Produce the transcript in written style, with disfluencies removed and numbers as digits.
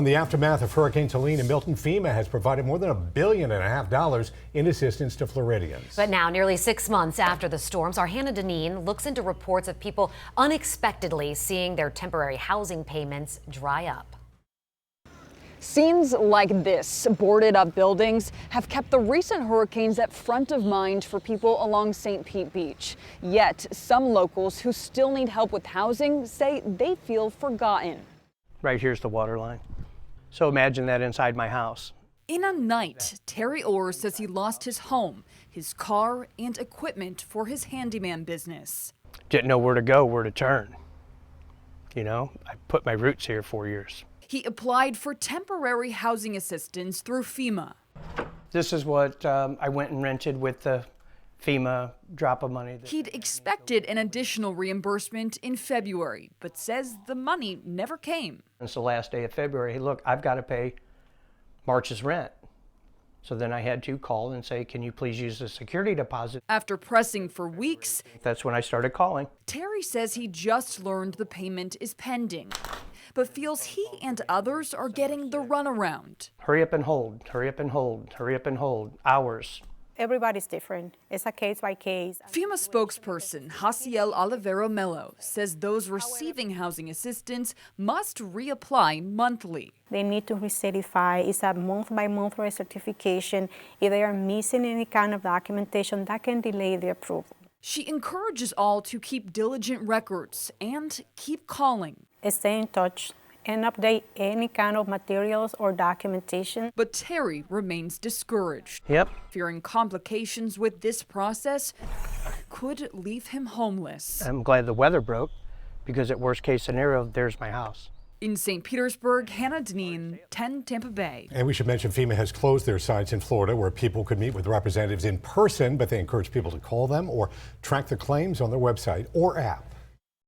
In the aftermath of Hurricane Helene and Milton, FEMA has provided more than $1.5 billion in assistance to Floridians. But now, nearly 6 months after the storms, our Hannah Deneen looks into reports of people unexpectedly seeing their temporary housing payments dry up. Scenes like this, boarded up buildings, have kept the recent hurricanes at front of mind for people along St. Pete Beach. Yet, some locals who still need help with housing say they feel forgotten. Right here's the water line. So imagine that inside my house. In a night, Terri Orr says he lost his home, his car, and equipment for his handyman business. Didn't know where to go, where to turn. You know, I put my roots here 4 years. He applied for temporary housing assistance through FEMA. This is what I went and rented with the FEMA drop of money. He'd expected an additional reimbursement in February, but says the money never came. It's the last day of February. Hey, look, I've got to pay March's rent. So then I had to call and say, can you please use the security deposit? After pressing for weeks, that's when I started calling. Terri says he just learned the payment is pending, but feels he and others are getting the runaround. Hurry up and hold, hurry up and hold, hurry up and hold, hours. Everybody's different. It's a case by case. FEMA spokesperson Jaciel Olivero Melo says those receiving housing assistance must reapply monthly. They need to recertify. It's a month-by-month recertification. If they are missing any kind of documentation, that can delay the approval. She encourages all to keep diligent records and keep calling. Stay in touch and update any kind of materials or documentation. But Terri remains discouraged. Yep. Fearing complications with this process could leave him homeless. I'm glad the weather broke, because at worst case scenario, there's my house. In St. Petersburg, Hannah Deneen, 10 Tampa Bay. And we should mention FEMA has closed their sites in Florida where people could meet with representatives in person, but they encourage people to call them or track the claims on their website or app.